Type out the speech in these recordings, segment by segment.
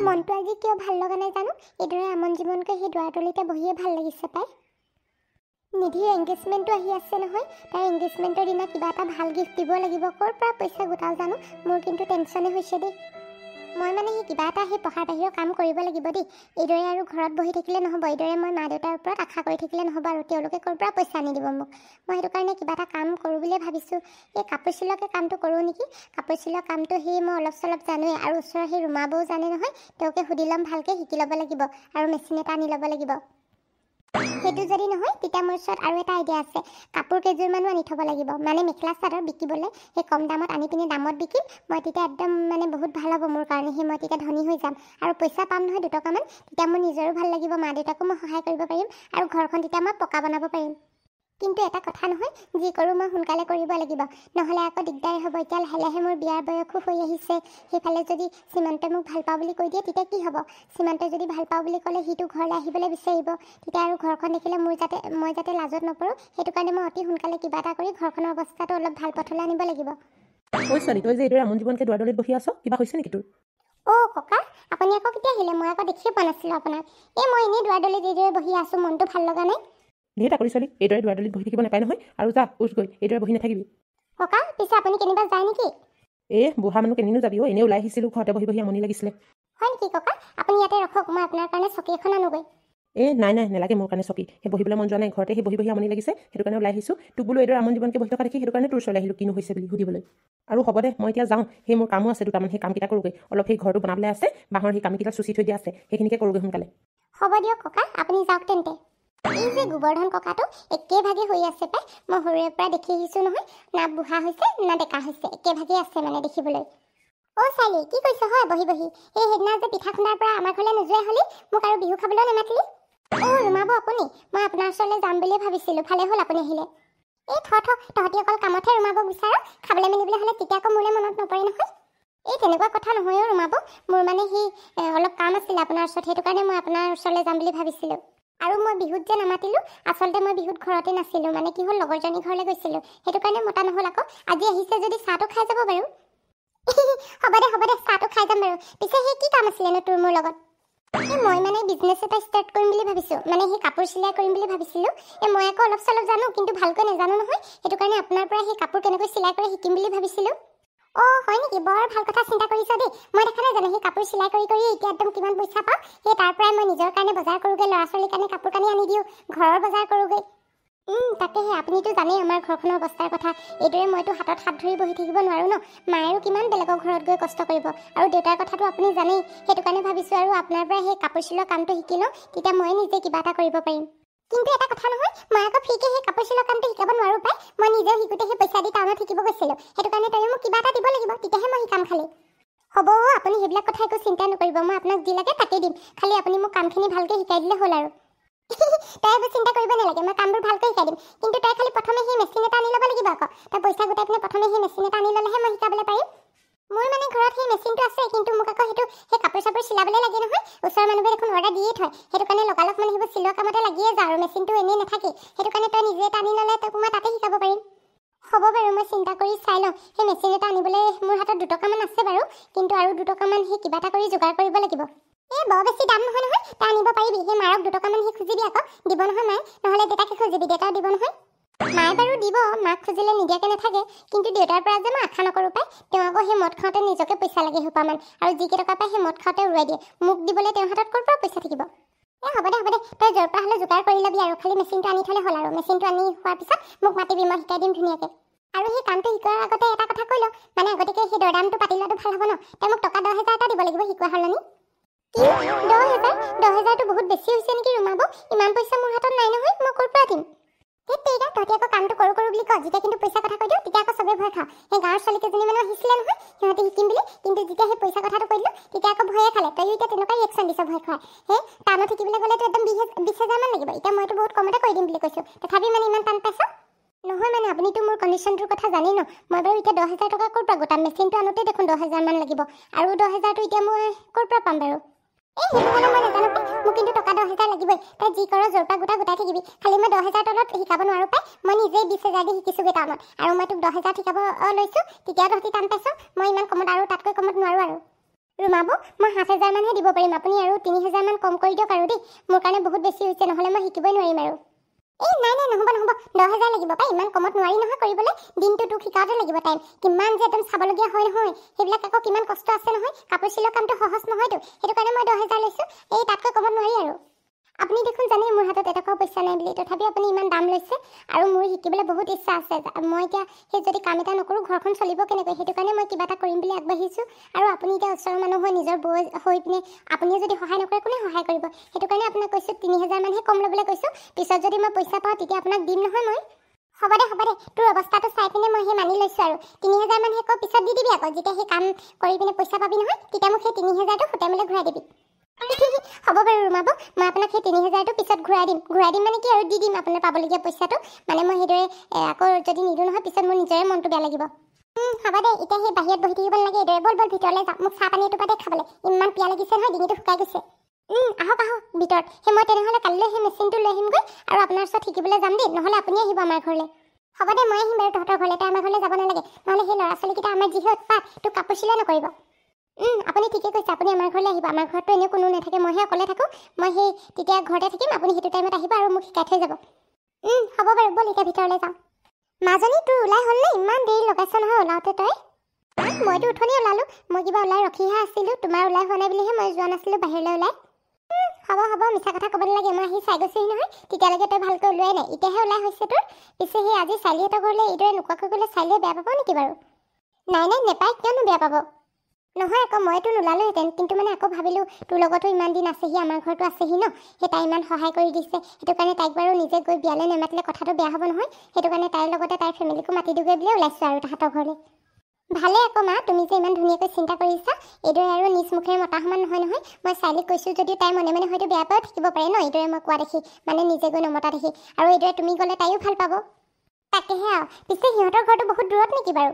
মনটো আজি কিয় ভাল লগা নাই জানো এইদৰে আমন জীৱনকৈ সেই দুৱাৰতলিতে বহিয়ে ভাল লাগিছে পাই নিধিৰ এংগেজমেণ্টটো আহি আছে নহয় তাৰ এংগেজমেণ্টৰ দিনা কিবা এটা ভাল গিফ্ট দিব লাগিব ক'ৰ পৰা পইচা গোটাও জানো মোৰ কিন্তু টেনশ্যনে হৈছে দেই মই মানে সেই কিবা এটা সেই পঢ়াৰ বাহিৰৰ কাম কৰিব লাগিব দেই এইদৰে আৰু ঘৰত বহি থাকিলে নহ'ব এইদৰে মই মা দেউতাৰ ওপৰত আশা কৰি থাকিলে নহ'ব আৰু তেওঁলোকে ক'ৰ পৰা পইচা আনি দিব মোক মই সেইটো কাৰণে কিবা এটা কাম কৰোঁ বুলিয়ে ভাবিছোঁ এই কাপোৰ চিলোৱাকে কামটো কৰোঁ নেকি কাপোৰ চিলোৱা কামটো সেই মই অলপ চলপ জানোৱেই আৰু ওচৰৰ সেই ৰুমা বৌ জানে নহয় তেওঁকে সুধি ল'ম ভালকৈ শিকি ল'ব লাগিব আৰু মেচিন এটা আনি ল'ব লাগিব সেইটো যদি নহয় তেতিয়া মোৰ ওচৰত আৰু এটা আইডিয়া আছে কাপোৰ কেইযোৰমানো আনি থ'ব লাগিব মানে মেখেলা চাদৰ বিকিবলৈ সেই কম দামত আনি পিনি দামত বিকিম মই তেতিয়া একদম মানে বহুত ভাল হ'ব মোৰ কাৰণে সেই মই তেতিয়া ধনী হৈ যাম আৰু পইচা পাম নহয় 2 টকামান তেতিয়া মোৰ নিজৰো ভাল লাগিব মা দেউতাকো মই সহায় কৰিব পাৰিম আৰু ঘৰখন তেতিয়া মই পকা বনাব পাৰিম কিন্তু এটা কথা নহয় যি কৰোঁ মই সোনকালে কৰিব লাগিব নহ'লে আকৌ দিগদাৰ হ'ব এতিয়া লাহে লাহে মোৰ বিয়াৰ বয়সো হৈ আহিছে সেইফালে যদি সীমান্তই মোক ভাল পাওঁ বুলি কৈ দিয়ে তেতিয়া কি হ'ব সীমান্তই যদি ভাল পাওঁ বুলি ক'লে সিটো ঘৰলৈ আহিবলৈ বিচাৰিব তেতিয়া আৰু ঘৰখন দেখিলে মই যাতে লাজত নপৰোঁ সেইটো কাৰণে মই অতি সোনকালে কিবা এটা কৰি ঘৰখনৰ অৱস্থাটো অলপ ভাল পথলৈ আনিব লাগিব ঐ ছোৱালী তই যে এইদৰে আমন জীৱনকৈ দুৱাৰদলিত বহি আছ কিবা হৈছে নেকি তোৰ অ' ককা আপুনি আকৌ কেতিয়া আহিলে মই আকৌ দেখিয়ে পোৱা নাছিলোঁ আপোনাক এই মই এনেই দুৱাৰদলিত এইদৰে বহি আছোঁ মনটো ভাল লগা নাই ধেৰ তাকৰি ছোৱালী এইদৰে দুৱাৰদলিত বহি থাকিব নাপায় নহয় আৰু যা উঠ গৈ এইদৰে বহি নাথাকিবি ককা পিছে আপুনি কেনিবা যায় নেকি বুঢ়া মানুহ কেনিনো যাবি এনেই ওলাই আহিছিলোঁ ঘৰতে বহি বহি আমনি লাগিছিলে হয় নেকি ককা আপুনি ইয়াতে ৰখক মই আপোনাৰ কাৰণে চকী এখন আনোগৈ নাই নেলাগে মোৰ কাৰণে চকী সেই বহিবলৈ মন যোৱা নাই ঘৰতে সেই বহি বহি আমনি লাগিছে সেইটো কাৰণে ওলাই আহিছোঁ তোক বোলো এইদৰে আমন জীৱনকৈ বহি থকা দেখি সেইটো কাৰণে তোৰ ওচৰলৈ আহিলোঁ কিনো হৈছে বুলি সুধিবলৈ আৰু হ'ব দে মই এতিয়া যাওঁ সেই মোৰ কামো আছে দুটামান সেই কামকেইটা কৰোঁগৈ অলপ সেই ঘৰটো বনাবলৈ আছে বাঁহৰ সেই কামকেইটা চুচি থৈ দিয়া আছে সেইখিনিকে কৰোঁগৈ সোনকালে হ'ব দিয়ক ককা আপুনি যাওক তেন্তে এই যে গোবৰ্ধন ককাটো একেভাগে হৈ আছে পাই মই সৰুৰে পৰা দেখি আহিছোঁ নহয় না বুঢ়া হৈছে না ডেকা হৈছে একেভাগে আছে মানে দেখিবলৈ অ' চালি কি কৈছ হয় বহি বহি এই সেইদিনা যে পিঠা খুন্দাৰ পৰা আমাৰ ঘৰলৈ নোযোৱাই হ'লি মোক আৰু বিহু খাবলৈ নেমাতিলি অ' ৰুমাব আপুনি মই আপোনাৰ ওচৰলৈ যাম বুলিয়ে ভাবিছিলোঁ ভালে হ'ল আপুনি আহিলে এই তহঁতি অকল কামতহে ৰুমাব বিচাৰ খাবলৈ মেলিবলৈ হ'লে তেতিয়া আকৌ মোলৈ মনত নপৰে নহয় এই তেনেকুৱা কথা নহয়ও ৰুমাব মোৰ মানে সি অলপ কাম আছিলে আপোনাৰ ওচৰত সেইটো কাৰণে মই আপোনাৰ ওচৰলৈ যাম বুলি ভাবিছিলোঁ আৰু মই বিহুত যে নামাতিলোঁ আচলতে মই বিহুত ঘৰতে নাছিলোঁ মানে কি হ'ল লগৰজনী ঘৰলৈ গৈছিলোঁ সেইটো কাৰণে মতা নহ'ল আকৌ আজি আহিছে যদি চাহটো খাই যাব বাৰু হ'ব দে চাহটো খাই যাম বাৰু পিছে সেই কি কাম আছিলেনো তোৰ মোৰ লগত মই মানে বিজনেছ এটা ষ্টাৰ্ট কৰিম বুলি ভাবিছোঁ মানে সেই কাপোৰ চিলাই কৰিম বুলি ভাবিছিলোঁ মই আকৌ অলপ চলপ জানো কিন্তু ভালকৈ নাজানো নহয় সেইটো কাৰণে আপোনাৰ পৰা সেই কাপোৰ কেনেকৈ চিলাই কৰি শিকিম বুলি ভাবিছিলোঁ অ' হয় নেকি বৰ ভাল কথা চিন্তা কৰিছ দেই মই দেখা নাই জানো সেই কাপোৰ চিলাই কৰি এতিয়া একদম কিমান পইচা পাওঁ সেই তাৰ পৰাই মই নিজৰ কাৰণে বজাৰ কৰোঁগৈ ল'ৰা ছোৱালীৰ কাৰণে কাপোৰ কানি আনি দিওঁ ঘৰৰ বজাৰ কৰোঁগৈ তাকেহে আপুনিতো জানেই আমাৰ ঘৰখনৰ অৱস্থাৰ কথা এইদৰে মইতো হাতত হাত ধৰি বহি থাকিব নোৱাৰোঁ ন মায়েও কিমান বেলেগৰ ঘৰত গৈ কষ্ট কৰিব আৰু দেউতাৰ কথাটো আপুনি জানেই সেইটো কাৰণে ভাবিছোঁ আৰু আপোনাৰ পৰা সেই কাপোৰ চিলোৱা কামটো শিকি লওঁ তেতিয়া মই নিজে কিবা এটা কৰিব পাৰিম কিন্তু এটা কথা নহয় মই আকৌ ফ্ৰীকৈ সেই কাপোৰ চিলোৱা কামটো শিকাব নোৱাৰোঁ পাই মই নিজেও শিকোঁতে সেই পইচা দি টাউনত শিকিব গৈছিলোঁ সেইটো কাৰণে তই মোক কিবা এটা দিব লাগিব তেতিয়াহে মই শিকাম খালি হ'ব আপুনি সেইবিলাক কথা একো চিন্তা নকৰিব মই আপোনাক যি লাগে তাকেই দিম খালি আপুনি মোক কামখিনি ভালকৈ শিকাই দিলে হ'ল আৰু তই এইবোৰ চিন্তা কৰিব নালাগে মই কামবোৰ ভালকৈ শিকাই দিম কিন্তু তই খালি প্ৰথমে সেই মেচিন এটা আনি ল'ব লাগিব আকৌ তই পইচা গোটাই পিনে প্ৰথমে সেই মেচিন এটা আনি ল'লেহে মই শিকাবলৈ পাৰিম মোৰ মানে ঘৰত সেই মেচিনটো আছে কিন্তু মোক আকৌ সেই কাপোৰ চাপোৰ চিলাবলৈ লাগে নহয় ওচৰৰ মানুহবোৰে দেখোন অৰ্ডাৰ দিয়ে থয় সেইটো কাৰণে লগালগ মানে সেইবোৰ চিলোৱা কামতে লাগিয়ে যাওঁ আৰু মেচিনটো এনেই নাথাকে সেইটো কাৰণে তই নিজে এটা আনি ল'লে তোক মই তাতে শিকাব পাৰিম হ'ব বাৰু মই চিন্তা কৰি চাই লওঁ সেই মেচিন এটা আনিবলৈ মোৰ হাতত 2 টকামান আছে বাৰু কিন্তু আৰু 2 টকামান সেই কিবা এটা কৰি যোগাৰ কৰিব লাগিব বৰ বেছি দাম নহয় তই আনিব পাৰিবি সেই মাৰক 2 টকামান সেই খুজিবি আকৌ দিব নহয় মায়ে নহ'লে দেউতাকে খুজিবি দেউতাও দিব নহয় মায়ে বাৰু দিব মাক খুজিলে নিদিয়াকৈ নাথাকে কিন্তু দেউতাৰ পৰা যে মই আশা নকৰোঁ পাই তেওঁ আকৌ সেই মদ খাওঁতে নিজকে পইচা লাগে সোপামান আৰু যিকেইটকা পায় সেই মদ খাওঁতে উৰুৱাই দিয়ে মোক দিবলৈ তেওঁৰ হাতত ক'ৰ পৰা পইচা থাকিব হ'ব দে তই য'ৰ পৰা হ'লে যোগাৰ কৰি ল'বি আৰু খালি মেচিনটো আনি থ'লে হ'ল আৰু মেচিনটো আনি হোৱাৰ পিছত মোক মাতিবি মই শিকাই দিম ধুনীয়াকৈ আৰু সেই কামটো শিকোৱাৰ আগতে এটা কথা কৈ লওঁ মানে আগতীয়াকৈ সেই দৰদামটো পাতি লোৱাটো ভাল হ'ব ন তই মোক টকা 10,000 এটা দিব লাগিব শিকোৱা সলনি কি 10,000টো বহুত বেছি হৈছে নেকি ৰুমাব ইমান পইচা মোৰ হাতত নাই নহয় মই ক'ৰ পৰা দিম তেতিয়া তহঁতি আকৌ কামটো কৰোঁ বুলি কওঁ যেতিয়া কিন্তু পইচা কথা কৈ দিওঁ তেতিয়া আকৌ চবেই ভয় খাওঁ সেই গাঁৱৰ ছোৱালীকেইজনী মানুহ আহিছিলে নহয় সিহঁতে শিকিম বুলি কিন্তু যেতিয়া সেই পইচা কথাটো কৈ দিলোঁ তেতিয়া আকৌ ভয়ে খালে তইও এতিয়া তেনেকুৱা ৰিয়েকশ্যন দিছ ভয় খোৱাই সেই টাউনত শিকিবলৈ গ'লেতো একদম 20,000 মান লাগিব এতিয়া মইতো বহুত কমতে কৰি দিম বুলি কৈছোঁ তথাপি মানে ইমান টান পাইছ নহয় মানে আপুনিতো মোৰ কণ্ডিশ্যনটোৰ কথা জানেই ন মই বাৰু এতিয়া 10,000 টকা ক'ৰ পৰা গোটাম মেচিনটো আনোতে দেখোন 10,000 মান লাগিব আৰু 10,000টো এতিয়া মই ক'ৰ পৰা পাম বাৰু সেইটো হ'লে মই নাজানো মোক কিন্তু টকা 10,000 লাগিবই তই যি কৰ য'ৰ পৰা গোটাই থাকিবি খালি মই 10,000 তলত শিকাব নোৱাৰোঁ পাই মই নিজেই 20,000 দি শিকিছোঁগৈ টাউনত আৰু মই তোক 10,000 শিকাব লৈছোঁ তেতিয়াও তহঁতি টান পাইছ মই ইমান কমত আৰু তাতকৈ কমত নোৱাৰোঁ আৰু ৰুমাব মই 7,000 মানহে দিব পাৰিম আপুনি আৰু 3,000 মান কম কৰি দিয়ক আৰু দেই মোৰ কাৰণে বহুত বেছি হৈছে নহ'লে মই শিকিবই নোৱাৰিম আৰু এই নাই নহ'ব 10,000 লাগিব পাই ইমান কমত নোৱাৰি নহয় কৰিবলৈ দিনটো তোক শিকাওঁতে লাগিব টাইম কিমান যে একদম চাবলগীয়া হয় নহয় সেইবিলাক আকৌ কিমান কষ্ট আছে নহয় কাপোৰ চিলোৱা কামটো সহজ নহয়তো সেইটো কাৰণে মই 10,000 লৈছোঁ এই তাতকৈ কমত নোৱাৰি আৰু আপুনি দেখোন জানেই মোৰ হাতত এটকাও পইচা নাই বুলি তথাপি আপুনি ইমান দাম লৈছে আৰু মোৰ শিকিবলৈ বহুত ইচ্ছা আছে মই এতিয়া সেই যদি কাম এটা নকৰোঁ ঘৰখন চলিব কেনেকৈ সেইটো কাৰণে মই কিবা এটা কৰিম বুলি আগবাঢ়িছোঁ আৰু আপুনি এতিয়া ওচৰৰ মানুহ হৈ নিজৰ বৌ হৈ পিনে আপুনিও যদি সহায় নকৰে কোনে সহায় কৰিব সেইটো কাৰণে আপোনাক কৈছোঁ 3,000 মানহে কম ল'বলৈ কৈছোঁ পিছত যদি মই পইচা পাওঁ তেতিয়া আপোনাক দিম নহয় মই হ'ব দে তোৰ অৱস্থাটো চাই পিনে মই সেই মানি লৈছোঁ আৰু 3,000 মানহে আকৌ পিছত দি দিবি আকৌ যেতিয়া সেই কাম কৰি পিনে পইচা পাবি নহয় তেতিয়া মোক সেই 3,000টো সুতে মেলে ঘূৰাই দিবি হ'ব বাৰু ৰুমাব মই আপোনাক সেই 3,000টো পিছত ঘূৰাই দিম মানে কি আৰু দি দিম আপোনাৰ পাবলগীয়া পইচাটো মানে মই সেইদৰে আকৌ যদি নিদিওঁ নহয় পিছত মোৰ নিজৰে মনটো বেয়া লাগিব হ'ব দে এতিয়া সেই বাহিৰত বহি থাকিব নালাগে এইদৰে বল ভিতৰলৈ যাওঁ মোক চাহ পানী এটোপাতে খাবলৈ ইমান পিয়া লাগিছে নহয় ডিঙিটো শুকাই গৈছে আহক ভিতৰত সেই মই তেনেহ'লে কালিলৈ সেই মেচিনটো লৈ আহিমগৈ আৰু আপোনাৰ ওচৰত শিকিবলৈ যাম দেই নহ'লে আপুনি আহিব আমাৰ ঘৰলৈ হ'ব দে মই আহিম বাৰু তহঁতৰ ঘৰলৈ তই আমাৰ ঘৰলৈ যাব নালাগে নহ'লে সেই ল'ৰা ছোৱালীকেইটা আমাৰ যিহে উৎপাত তোক কাপোৰ চিলাই নকৰিব আপুনি ঠিকে কৈছে আপুনি আমাৰ ঘৰলৈ আহিব আমাৰ ঘৰততো এনেও কোনো নাথাকে মইহে অকলে থাকোঁ মই সেই তেতিয়া ঘৰতে থাকিম আপুনি সেইটো টাইমত আহিব আৰু মোক শিকাই থৈ যাব হ'ব বাৰু ব'ল এতিয়া ভিতৰলৈ যাওঁ মাজনী তোৰ ওলাই হ'ল নে ইমান দেৰি লগাইছ নহয় ওলাওঁতে তই মইতো উঠনি ওলালোঁ মই কিবা ওলাই ৰখিহে আছিলোঁ তোমাৰ ওলাই হোৱা নাই বুলিহে মই যোৱা নাছিলোঁ বাহিৰলৈ ওলাই হ'ব মিছা কথা ক'ব নালাগে মই আহি চাই গৈছোহি নহয় তেতিয়ালৈকে তই ভালকৈ ওলোৱাই নাই এতিয়াহে ওলাই হৈছে তোৰ পিছে সেই আজি চাৰিহঁতৰ ঘৰলৈ এইদৰে নোকোৱাকৈ গ'লে চাৰিয়ে বেয়া পাব নেকি বাৰু নাই নেপায় কিয়নো বেয়া পাব নহয় আকৌ মইতো নোলালোহেঁতেন কিন্তু মানে আকৌ ভাবিলোঁ তোৰ লগতো ইমান দিন আছেহি আমাৰ ঘৰতো আছেহি ন সেই তাই ইমান সহায় কৰি দিছে সেইটো কাৰণে তাইক বাৰু নিজে গৈ বিয়ালৈ নেমাতিলে কথাটো বেয়া হ'ব নহয় সেইটো কাৰণে তাইৰ লগতে তাইৰ ফেমিলিকো মাতি দিওঁগৈ বুলিয়ে ওলাইছোঁ আৰু তাহাঁতৰ ঘৰলৈ ভালে আকৌ মা তুমি যে ইমান ধুনীয়াকৈ চিন্তা কৰিছা এইদৰে আৰু নিজ মুখেৰে মতা সমান নহয় মই চাইলিক কৈছোঁ যদিও তাই মনে মনে হয়তো বেয়া পায়ো থাকিব পাৰে ন এইদৰে মই কোৱা দেখি মানে নিজে গৈ নমতা দেখি আৰু এইদৰে তুমি গ'লে তাইও ভাল পাব তাকেহে আৰু পিছে সিহঁতৰ ঘৰটো বহুত দূৰত নেকি বাৰু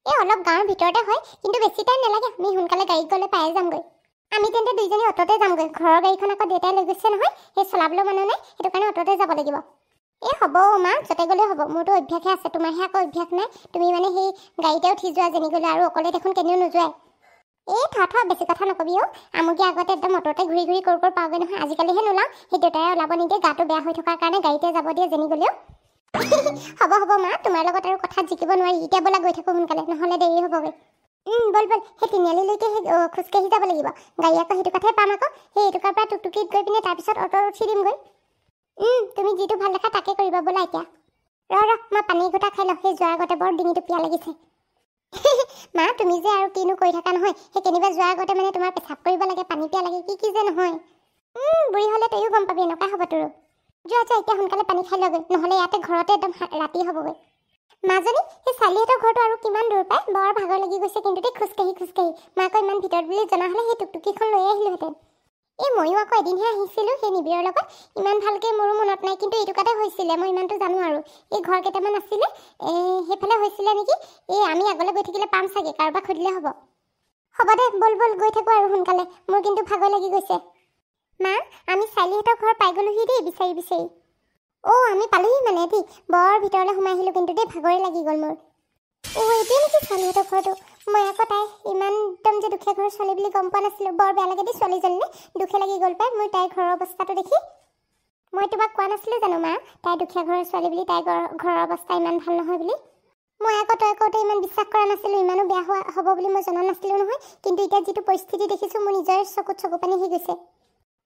এই অলপ গাঁৱৰ ভিতৰতে হয় কিন্তু বেছি টাইম নালাগে আমি সোনকালে গাড়ীত গ'লে পায়ে যামগৈ আমি তেন্তে দুইজনী অট'তে যামগৈ ঘৰৰ গাড়ীখন আকৌ দেউতাই লৈ গৈছে নহয় সেই চলাবলৈ মানুহ নাই সেইটো কাৰণে অট'তে যাব লাগিব এই হ'ব মা য'তে গ'লেও হ'ব মোৰতো অভ্যাসহে আছে তোমাৰহে আকৌ অভ্যাস নাই তুমি মানে সেই গাড়ীতে উঠি যোৱা যেনি গ'লে আৰু অকলে দেখোন কেনিও নোযোৱাই এই থ বেছি কথা নকবি আমুকি আগতে একদম অট'তে ঘূৰি ক'ৰ পাওঁগৈ নহয় আজিকালিহে নোলাওঁ সেই দেউতাই ওলাব নিদিয়ে গাটো বেয়া হৈ থকাৰ কাৰণে গাড়ীতে যাব দিয়ে যেনি গ'লেও হ'ব মা তোমাৰ লগত আৰু কথাত জিকিব নোৱাৰি এতিয়া ব'লা গৈ থাকোঁ সোনকালে নহ'লে দেৰি হ'বগৈ বল সেই তিনিআলিলৈকে সেই খোজকাঢ়ি যাব লাগিব গাড়ী আকৌ সেইটো কথাই পাম আকৌ সেই এটুকাৰ পৰা টুকটুকিত গৈ পিনে তাৰপিছত অ'টত উঠি দিমগৈ তুমি যিটো ভাল দেখা তাকে কৰিবা ব'লা এতিয়া ৰ মই পানী ঘোটা খাই লওঁ সেই যোৱাৰ আগতে বৰ ডিঙিটো পিয়া লাগিছে মা তুমি যে আৰু কিনো কৰি থাকা নহয় সেই কেনিবা যোৱাৰ আগতে মানে তোমাৰ পেচাব কৰিব লাগে পানী পিয়া লাগে কি যে নহয় বুঢ়ী হ'লে তয়ো গম পাবি এনেকুৱা হ'ব তোৰো যোৱা এতিয়া সোনকালে পানী খাই লওঁগৈ নহ'লে ইয়াতে ঘৰতে একদম ৰাতি হ'বগৈ মাজনী সেই চালিহঁতৰ ঘৰটো আৰু কিমান দূৰ পায় বৰ ভাগৰ লাগি গৈছে কিন্তু দেই খোজকাঢ়ি মই আকৌ ইমান ভিতৰত বুলি জনা হ'লে সেই টুকটুকিখন লৈ আহিলোহেঁতেন এই ময়ো আকৌ এদিনহে আহিছিলোঁ সেই নিবিৰৰ লগত ইমান ভালকৈ মোৰো মনত নাই কিন্তু এইটুকাতে হৈছিলে মই ইমানটো জানো আৰু এই ঘৰ কেইটামান আছিলে সেইফালে হৈছিলে নেকি এই আমি আগলৈ গৈ থাকিলে পাম চাগে কাৰোবাক সুধিলে হ'ব দে বল গৈ থাকোঁ আৰু সোনকালে মোৰ কিন্তু ভাগৰ লাগি গৈছে মা আমি চালিহঁতৰ ঘৰ পাই গ'লোহি দেই বিচাৰি আমি পালোহি মানে দেই বৰ ভিতৰলৈ সোমাই আহিলোঁ কিন্তু দেই ভাগৰে লাগি গ'ল মোৰ এতিয়া নেকি চালিহঁতৰ ঘৰটো মই আকৌ তাই ইমান একদম যে দুখীয়া ঘৰৰ ছোৱালী বুলি গম পোৱা নাছিলোঁ বৰ বেয়া লাগে দেই ছোৱালীজনীলে দুখে লাগি গ'ল পাই মোৰ তাইৰ ঘৰৰ অৱস্থাটো দেখি মই তোমাক কোৱা নাছিলোঁ জানো মা তাই দুখীয়া ঘৰৰ ছোৱালী বুলি তাইৰ ঘৰৰ অৱস্থা ইমান ভাল নহয় বুলি মই আকৌ তই কওঁতে ইমান বিশ্বাস কৰা নাছিলোঁ ইমানো বেয়া হ'ব বুলি মই জনা নাছিলোঁ নহয় কিন্তু এতিয়া যিটো পৰিস্থিতি দেখিছোঁ মোৰ নিজৰ চকুত চকু পানী আহি গৈছে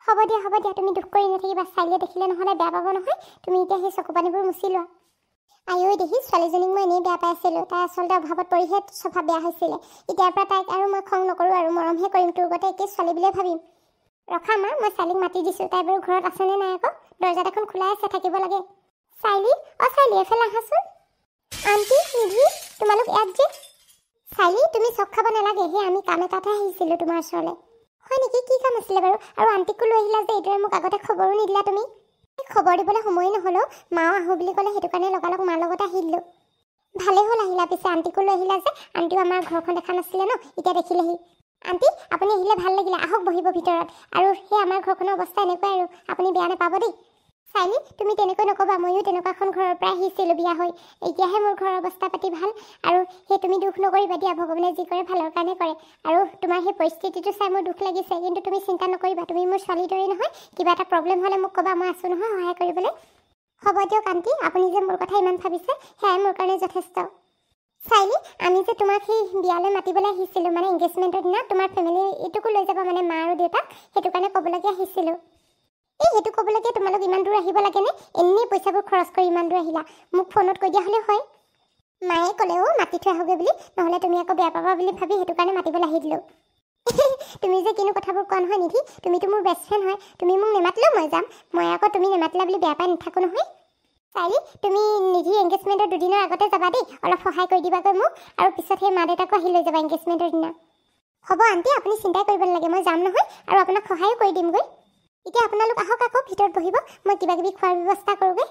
হ'ব দিয়া তুমি দুখ কৰি নাথাকিবা চাইলে দেখিলে নহ'লে বেয়া পাব নহয় তুমি এতিয়া সেই চকু পানীবোৰ মুচি লোৱা আইঐ দেখি ছোৱালীজনীক মই এনেই বেয়া পাই আছিলোঁ তাই আচলতে অভাৱত পৰিহে স্বভাৱ বেয়া হৈছিলে এতিয়াৰ পৰা তাইক আৰু মই খং নকৰোঁ আৰু মৰমহে কৰিম তোৰ গতে একেই ছোৱালী বুলিয়ে ভাবিম ৰখা মা মই চাইলিক মাতি দিছোঁ তাই বাৰু ঘৰত আছেনে নাই আকৌ দৰ্জা এখন খোলাই আছে থাকিব লাগে চাইলি এফালে আহাচোন আণ্টি নিধি তোমালোক ইয়াত যে চাইলি তুমি চক খাব নালাগে সেই আমি কাম এটাতহে আহিছিলোঁ তোমাৰ ওচৰলৈ হয় নেকি কি কাম আছিলে বাৰু আৰু আণ্টিকো লৈ আহিলা যে এইদৰে মোক আগতে খবৰো নিদিলা তুমি খবৰ দিবলৈ সময় নহ'লেও মাও আহোঁ বুলি ক'লে সেইটো কাৰণে লগালগ মাৰ লগত আহি দিলোঁ ভালেই হ'ল আহিলা পিছে আণ্টিকো লৈ আহিলা যে আণ্টিও আমাৰ ঘৰখন দেখা নাছিলে ন এতিয়া দেখিলেহি আণ্টি আপুনি আহিলে ভাল লাগিলে আহক বহিব ভিতৰত আৰু সেই আমাৰ ঘৰখনৰ অৱস্থা এনেকুৱাই আৰু আপুনি বেয়া নাপাব দেই চাইলি তুমি তেনেকৈ নক'বা, ময়ো তেনেকুৱাখন ঘৰৰ পৰা আহিছিলোঁ বিয়া হৈ। এতিয়াহে মোৰ ঘৰৰ অৱস্থা পাতি ভাল। আৰু সেই তুমি দুখ নকৰিবা দিয়া, ভগৱানে যি কৰে ভালৰ কাৰণে কৰে। আৰু তোমাৰ সেই পৰিস্থিতিটো চাই মোৰ দুখ লাগিছে, কিন্তু তুমি চিন্তা নকৰিবা, তুমি মোৰ ছোৱালীৰ দৰেই নহয়। কিবা এটা প্ৰব্লেম হ'লে মোক ক'বা, মই আছোঁ নহয় সহায় কৰিবলৈ। হ'ব দিয়ক আণ্টি, আপুনি যে মোৰ কথা ইমান ভাবিছে সেয়াই মোৰ কাৰণে যথেষ্ট। চাইলি, আমি যে তোমাক সেই বিয়ালৈ মাতিবলৈ আহিছিলোঁ, মানে এংগেজমেণ্টৰ দিনা তোমাৰ ফেমিলি এইটোকো লৈ যাব, মানে মা আৰু দেউতাক, সেইটো কাৰণে ক'বলৈকে আহিছিলোঁ। সেইটো ক'বলৈকে তোমালোক ইমান দূৰ আহিব লাগেনে? এনেই পইচাবোৰ খৰচ কৰি ইমান দূৰ আহিলা, মোক ফোনত কৈ দিয়া হ'লেও হয়। মায়ে ক'লে মাতি থৈ আহোগৈ বুলি, নহ'লে তুমি আকৌ বেয়া পাবা বুলি ভাবি সেইটো কাৰণে মাতিবলৈ আহি দিলোঁ। তুমি যে কিনো কথাবোৰ কোৱা নহয় নিধি, তুমিতো মোৰ বেষ্ট ফ্ৰেণ্ড হয়, তুমি মোক নেমাতিলেও মই যাম। মই আকৌ তুমি নেমাতিলা বুলি বেয়া পাই নাথাকোঁ নহয়। চাইলি, তুমি নিধি এংগেজমেণ্টৰ দুদিনৰ আগতে যাবা দেই, অলপ সহায় কৰি দিবাগৈ মোক, আৰু পিছত সেই মা দেউতাকো আহি লৈ যাবা এংগেজমেণ্টৰ দিনা। হ'ব আণ্টি, আপুনি চিন্তাই কৰিব নালাগে, মই যাম নহয়, আৰু আপোনাক সহায়ো কৰি দিমগৈ। এতিয়া আপোনালোক আহক আকৌ, ভিতৰত বহিব, মই কিবা কিবি খোৱাৰ ব্যৱস্থা কৰোঁগৈ।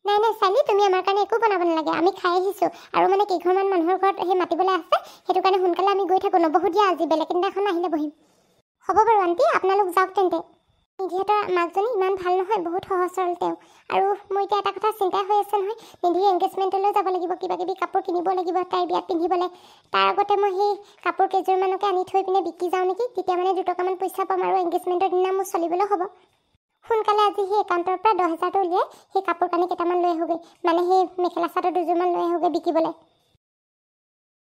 নাই নাই চাইলি, তুমি আমাৰ কাৰণে একো বনাব নালাগে, আমি খাই আহিছোঁ। আৰু মানে কেইঘৰমান মানুহৰ ঘৰত সেই মাতিবলৈ আছে, সেইটো কাৰণে সোনকালে আমি গৈ থাকোঁ, নবহোঁ দিয়া, আজি বেলেগ দিনাখন আহিলে বহিম। হ'ব বাৰু আণ্টি, আপোনালোক যাওক তেন্তে। নিধিহঁতৰ মাকজনী ইমান ভাল নহয়, বহুত সহজ সৰল তেওঁ। আৰু মোৰ এতিয়া এটা কথা চিন্তা হৈ আছে নহয়, নিধিৰ এংগেজমেণ্টলৈ যাব লাগিব, কিবা কিবি কাপোৰ কিনিব লাগিব তাইৰ বিয়াত পিন্ধিবলৈ। তাৰ আগতে মই সেই কাপোৰ কেইযোৰমানকে আনি থৈ পিনে বিকি যাওঁ নেকি, তেতিয়া মানে দুটকামান পইচা পাম, আৰু এংগেজমেণ্টৰ দিনা মোৰ চলিবলৈ হ'ব। সোনকালে আজি সেই একাউণ্টৰ পৰা 10,000টো উলিয়াই সেই কাপোৰ কানি কেইটামান লৈ আহোগৈ, মানে সেই মেখেলা চাদৰ দুযোৰমান লৈ আহোগৈ বিকিবলৈ।